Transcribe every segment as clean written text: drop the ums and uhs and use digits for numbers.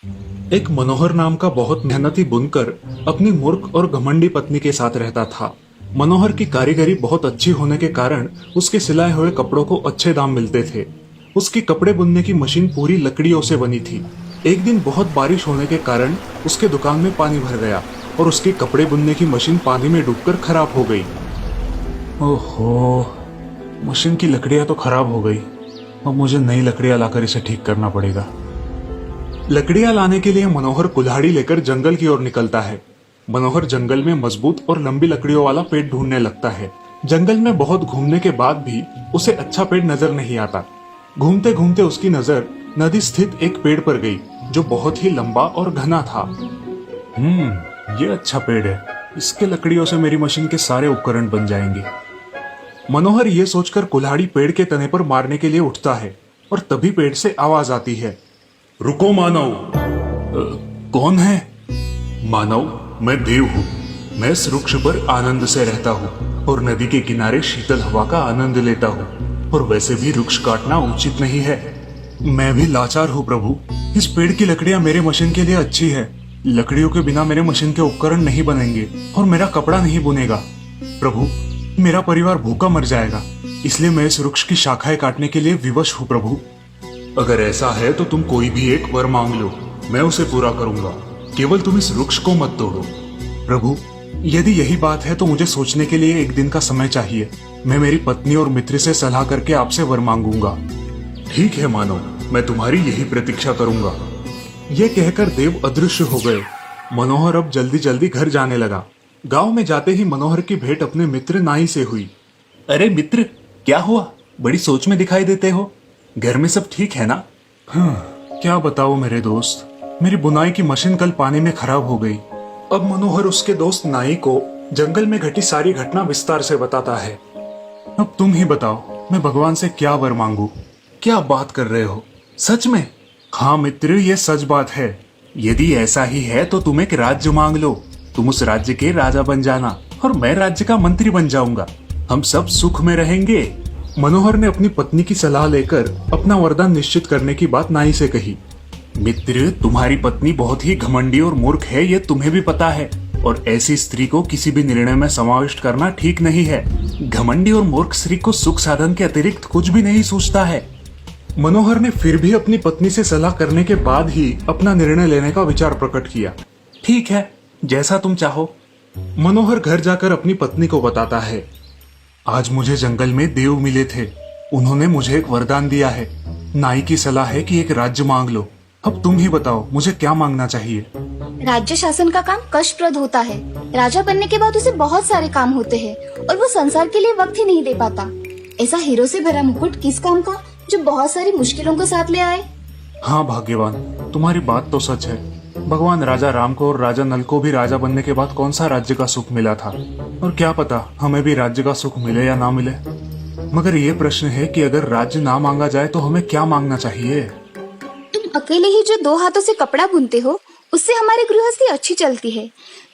एक मनोहर नाम का बहुत मेहनती बुनकर अपनी मूर्ख और घमंडी पत्नी के साथ रहता था। मनोहर की कारीगरी बहुत अच्छी होने के कारण उसके सिलाए हुए कपड़ों को अच्छे दाम मिलते थे। उसकी कपड़े बुनने की मशीन पूरी लकड़ियों से बनी थी। एक दिन बहुत बारिश होने के कारण उसके दुकान में पानी भर गया और उसकी कपड़े बुनने की मशीन पानी में डूबकर खराब हो गई। ओहो, मशीन की लकड़ियां तो खराब हो गई। अब मुझे नई लकड़ियां लाकर इसे ठीक करना पड़ेगा। लकड़ियां लाने के लिए मनोहर कुल्हाड़ी लेकर जंगल की ओर निकलता है। मनोहर जंगल में मजबूत और लंबी लकड़ियों वाला पेड़ ढूंढने लगता है। जंगल में बहुत घूमने के बाद भी उसे अच्छा पेड़ नजर नहीं आता। घूमते घूमते उसकी नजर नदी स्थित एक पेड़ पर गई जो बहुत ही लंबा और घना था। ये अच्छा पेड़ है। इसके लकड़ियों से मेरी मशीन के सारे उपकरण बन जाएंगे। मनोहर ये सोचकर कुल्हाड़ी पेड़ के तने पर मारने के लिए उठता है और तभी पेड़ से आवाज आती है, रुको मानव। कौन है? मानव, मैं देव हूँ। मैं इस वृक्ष पर आनंद से रहता हूँ और नदी के किनारे शीतल हवा का आनंद लेता हूँ, और वैसे भी वृक्ष काटना उचित नहीं है। मैं भी लाचार हूँ प्रभु। इस पेड़ की लकड़ियाँ मेरे मशीन के लिए अच्छी है। लकड़ियों के बिना मेरे मशीन के उपकरण नहीं बनेंगे और मेरा कपड़ा नहीं बुनेगा। प्रभु, मेरा परिवार भूखा मर जाएगा, इसलिए मैं इस वृक्ष की शाखाएं काटने के लिए विवश हूँ प्रभु। अगर ऐसा है तो तुम कोई भी एक वर मांग लो, मैं उसे पूरा करूंगा। केवल तुम इस वृक्ष को मत तोड़ो। प्रभु, यदि यही बात है तो मुझे सोचने के लिए एक दिन का समय चाहिए। मैं मेरी पत्नी और मित्र से सलाह करके आपसे वर मांगूंगा। ठीक है मानव, मैं तुम्हारी यही प्रतीक्षा करूंगा। ये कहकर देव अदृश्य हो गए। मनोहर अब जल्दी जल्दी घर जाने लगा। गांव में जाते ही मनोहर की भेंट अपने मित्र नाई से हुई। अरे मित्र, क्या हुआ? बड़ी सोच में दिखाई देते हो। घर में सब ठीक है ना? क्या बताओ मेरे दोस्त, मेरी बुनाई की मशीन कल पानी में खराब हो गई। अब मनोहर उसके दोस्त नाई को जंगल में घटी सारी घटना विस्तार से बताता है। अब तुम ही बताओ, मैं भगवान से क्या वर मांगू? क्या बात कर रहे हो? सच में? हाँ मित्र, ये सच बात है। यदि ऐसा ही है तो तुम एक राज्य मांग लो। तुम उस राज्य के राजा बन जाना और मैं राज्य का मंत्री बन जाऊंगा। हम सब सुख में रहेंगे। मनोहर ने अपनी पत्नी की सलाह लेकर अपना वरदान निश्चित करने की बात नाई से कही। मित्र, तुम्हारी पत्नी बहुत ही घमंडी और मूर्ख है, ये तुम्हें भी पता है, और ऐसी स्त्री को किसी भी निर्णय में समाविष्ट करना ठीक नहीं है। घमंडी और मूर्ख स्त्री को सुख साधन के अतिरिक्त कुछ भी नहीं सूझता है। मनोहर ने फिर भी अपनी पत्नी से सलाह करने के बाद ही अपना निर्णय लेने का विचार प्रकट किया। ठीक है, जैसा तुम चाहो। मनोहर घर जाकर अपनी पत्नी को बताता है, आज मुझे जंगल में देव मिले थे। उन्होंने मुझे एक वरदान दिया है। नाई की सलाह है कि एक राज्य मांग लो। अब तुम ही बताओ, मुझे क्या मांगना चाहिए? राज्य शासन का काम कष्टप्रद होता है। राजा बनने के बाद उसे बहुत सारे काम होते हैं और वो संसार के लिए वक्त ही नहीं दे पाता। ऐसा हीरो से भरा मुकुट किस काम का, जो बहुत सारी मुश्किलों को साथ ले आए। हाँ भाग्यवान, तुम्हारी बात तो सच है। भगवान राजा राम को और राजा नल को भी राजा बनने के बाद कौन सा राज्य का सुख मिला था, और क्या पता हमें भी राज्य का सुख मिले या ना मिले। मगर ये प्रश्न है कि अगर राज्य ना मांगा जाए तो हमें क्या मांगना चाहिए? तुम अकेले ही जो 2 हाथों से कपड़ा बुनते हो, उससे हमारी गृहस्थी अच्छी चलती है।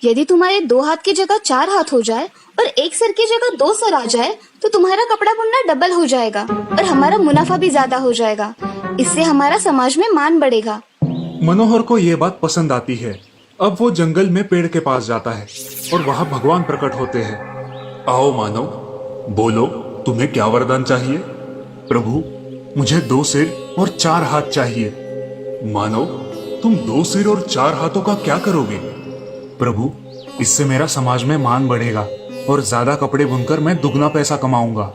यदि तुम्हारे 2 हाथ की जगह 4 हाथ हो जाए और एक सर की जगह 2 सर आ जाए तो तुम्हारा कपड़ा बुनना डबल हो जाएगा और हमारा मुनाफा भी ज्यादा हो जाएगा। इससे हमारा समाज में मान बढ़ेगा। मनोहर को ये बात पसंद आती है। अब वो जंगल में पेड़ के पास जाता है और वहाँ भगवान प्रकट होते हैं। आओ मानव, बोलो, तुम्हें क्या वरदान चाहिए? प्रभु, मुझे 2 सिर और 4 हाथ चाहिए। मानव, तुम 2 सिर और 4 हाथों का क्या करोगे? प्रभु, इससे मेरा समाज में मान बढ़ेगा और ज्यादा कपड़े बुनकर मैं दुगना पैसा कमाऊंगा।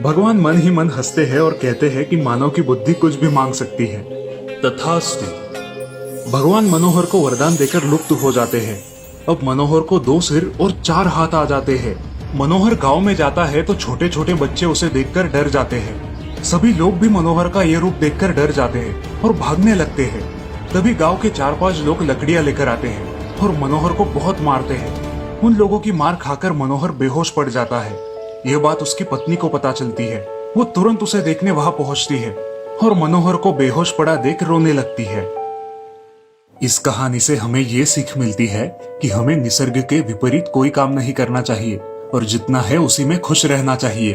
भगवान मन ही मन हंसते हैं और कहते हैं कि मानव की बुद्धि कुछ भी मांग सकती है। तथास्तु। भगवान मनोहर को वरदान देकर लुप्त हो जाते हैं। अब मनोहर को 2 सिर और 4 हाथ आ जाते हैं। मनोहर गांव में जाता है तो छोटे छोटे बच्चे उसे देखकर डर जाते हैं। सभी लोग भी मनोहर का ये रूप देखकर डर जाते हैं और भागने लगते हैं। तभी गांव के 4-5 लोग लकड़ियां लेकर आते हैं और मनोहर को बहुत मारते हैं। उन लोगों की मार खाकर मनोहर बेहोश पड़ जाता है। यह बात उसकी पत्नी को पता चलती है। वो तुरंत उसे देखने वहां पहुंचती है और मनोहर को बेहोश पड़ा देख रोने लगती है। इस कहानी से हमें ये सीख मिलती है कि हमें निसर्ग के विपरीत कोई काम नहीं करना चाहिए और जितना है उसी में खुश रहना चाहिए।